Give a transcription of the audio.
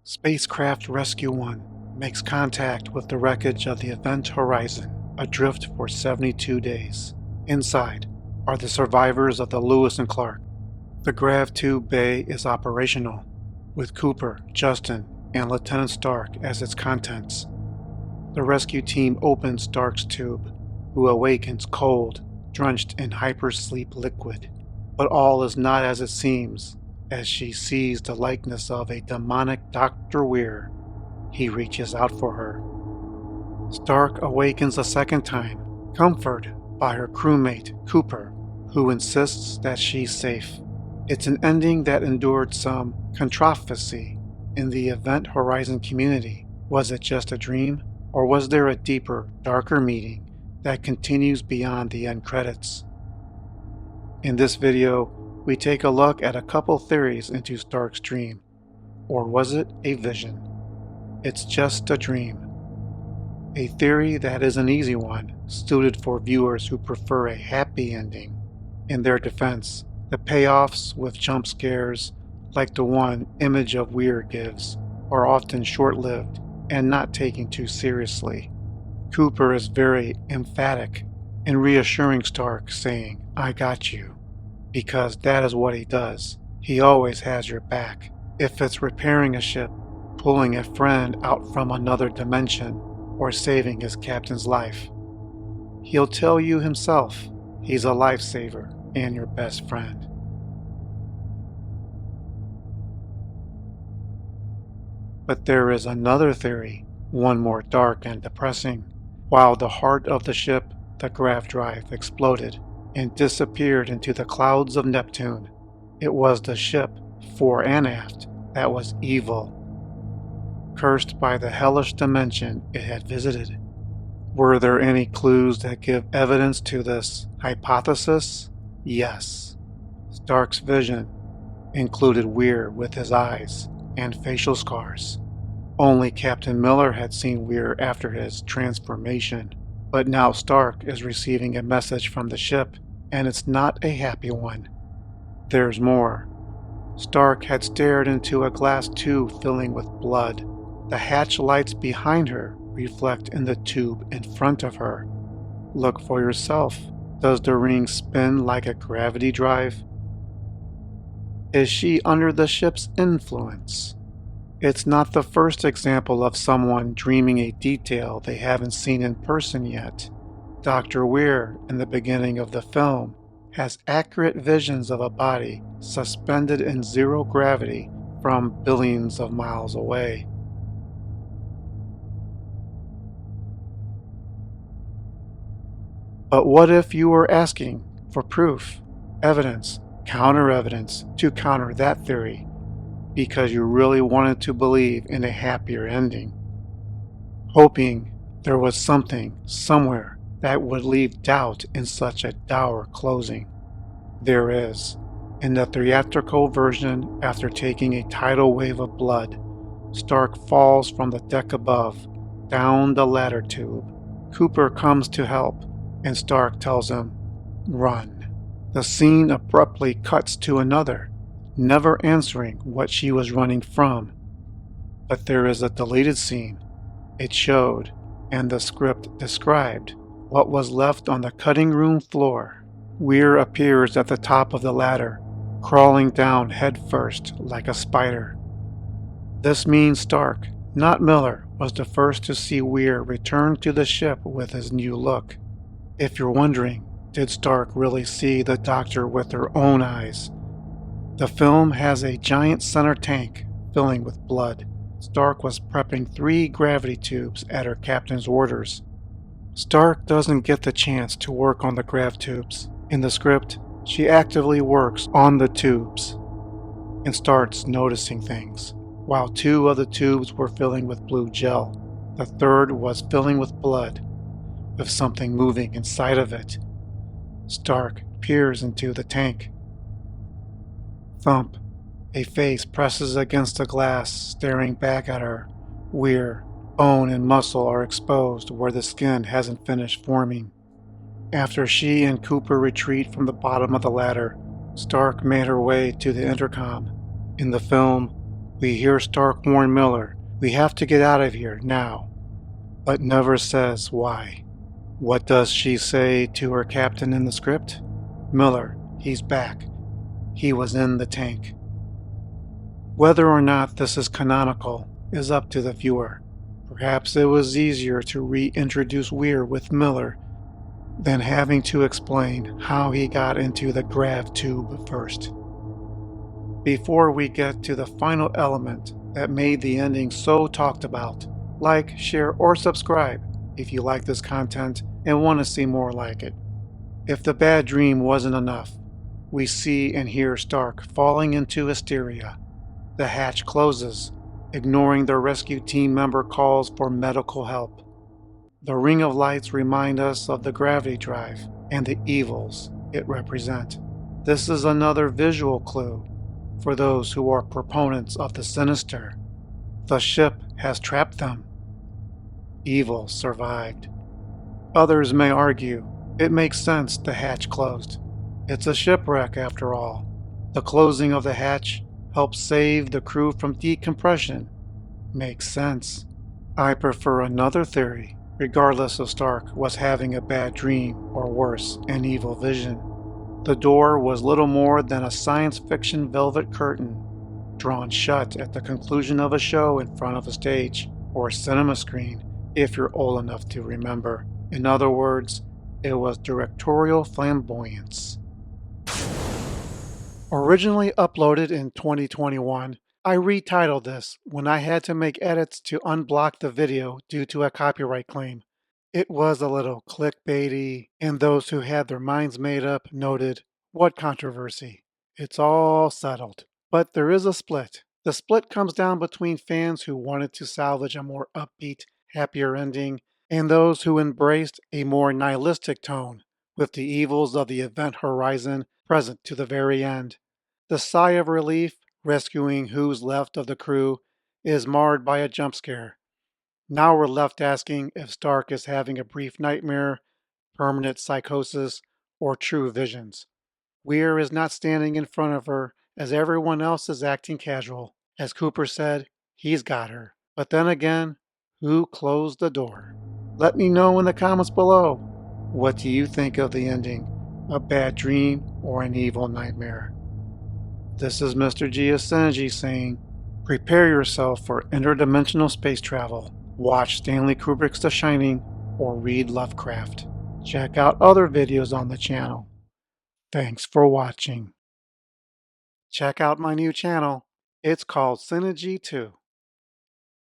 Spacecraft Rescue 1 makes contact with the wreckage of the Event Horizon, adrift for 72 days. Inside are the survivors of the Lewis and Clark. The grav tube bay is operational, with Cooper, Justin, and Lieutenant Stark as its contents. The rescue team opens Stark's tube, who awakens cold, drenched in hypersleep liquid. But all is not as it seems, as she sees the likeness of a demonic Dr. Weir. He reaches out for her. Stark awakens a second time, comforted by her crewmate, Cooper, who insists that she's safe. It's an ending that endured some controversy in the Event Horizon community. Was it just a dream, or was there a deeper, darker meaning that continues beyond the end credits? In this video, we take a look at a couple theories into Stark's dream. Or was it a vision? It's just a dream. A theory that is an easy one, suited for viewers who prefer a happy ending. In their defense, the payoffs with jump scares, like the one Image of Weir gives, are often short-lived and not taken too seriously. Cooper is very emphatic in reassuring Stark, saying, "I got you," because that is what he does. He always has your back. If it's repairing a ship, pulling a friend out from another dimension, or saving his captain's life, he'll tell you himself. He's a lifesaver and your best friend. But there is another theory, one more dark and depressing. While the heart of the ship, the grav drive, exploded and disappeared into the clouds of Neptune, it was the ship, fore and aft, that was evil, cursed by the hellish dimension it had visited. Were there any clues that give evidence to this hypothesis? Yes. Stark's vision included Weir with his eyes and facial scars. Only Captain Miller had seen Weir after his transformation, but now Stark is receiving a message from the ship, and it's not a happy one. There's more. Stark had stared into a glass tube filling with blood. The hatch lights behind her reflect in the tube in front of her. Look for yourself. Does the ring spin like a gravity drive? Is she under the ship's influence? It's not the first example of someone dreaming a detail they haven't seen in person yet. Dr. Weir, in the beginning of the film, has accurate visions of a body suspended in zero gravity from billions of miles away. But what if you were asking for proof, evidence, counter-evidence to counter that theory, because you really wanted to believe in a happier ending, hoping there was something, somewhere, that would leave doubt in such a dour closing? There is. In the theatrical version, after taking a tidal wave of blood, Stark falls from the deck above, down the ladder tube. Cooper comes to help, and Stark tells him, "Run." The scene abruptly cuts to another, never answering what she was running from. But there is a deleted scene. It showed, and the script described, what was left on the cutting room floor. Weir appears at the top of the ladder, crawling down head first like a spider. This means Stark, not Miller, was the first to see Weir return to the ship with his new look. If you're wondering, did Stark really see the Doctor with her own eyes? The film has a giant center tank filling with blood. Stark was prepping 3 gravity tubes at her captain's orders. Stark doesn't get the chance to work on the grav tubes. In the script, she actively works on the tubes and starts noticing things. While 2 of the tubes were filling with blue gel, the third was filling with blood, with something moving inside of it. Stark peers into the tank. Thump. A face presses against the glass, staring back at her. Weir, bone and muscle are exposed where the skin hasn't finished forming. After she and Cooper retreat from the bottom of the ladder, Stark made her way to the intercom. In the film, We hear Stark warn Miller, "We have to get out of here now," but never says why. What does she say to her captain in the script? Miller, he's back. He was in the tank. Whether or not this is canonical is up to the viewer. Perhaps it was easier to reintroduce Weir with Miller than having to explain how he got into the grav tube first. Before we get to the final element that made the ending so talked about, like, share, or subscribe if you like this content and want to see more like it. If the bad dream wasn't enough, we see and hear Stark falling into hysteria. The hatch closes, ignoring the rescue team member calls for medical help. The ring of lights remind us of the gravity drive and the evils it represents. This is another visual clue for those who are proponents of the sinister. The ship has trapped them. Evil survived. Others may argue it makes sense the hatch closed. It's a shipwreck after all. The closing of the hatch helps save the crew from decompression. Makes sense. I prefer another theory, regardless of Stark was having a bad dream or worse, an evil vision. The door was little more than a science fiction velvet curtain, drawn shut at the conclusion of a show in front of a stage, or a cinema screen, if you're old enough to remember. In other words, it was directorial flamboyance. Originally uploaded in 2021, I retitled this when I had to make edits to unblock the video due to a copyright claim. It was a little clickbaity, and those who had their minds made up noted, "What controversy? It's all settled." But there is a split. The split comes down between fans who wanted to salvage a more upbeat, happier ending, and those who embraced a more nihilistic tone, with the evils of the event horizon present to the very end. The sigh of relief, rescuing who's left of the crew, is marred by a jump scare. Now we're left asking if Stark is having a brief nightmare, permanent psychosis, or true visions. Weir is not standing in front of her as everyone else is acting casual. As Cooper said, he's got her. But then again, who closed the door? Let me know in the comments below. What do you think of the ending? A bad dream or an evil nightmare? This is Mr. G of Synergy saying, prepare yourself for interdimensional space travel. Watch Stanley Kubrick's The Shining or read Lovecraft. Check out other videos on the channel. Thanks for watching. Check out my new channel. It's called Synergy 2.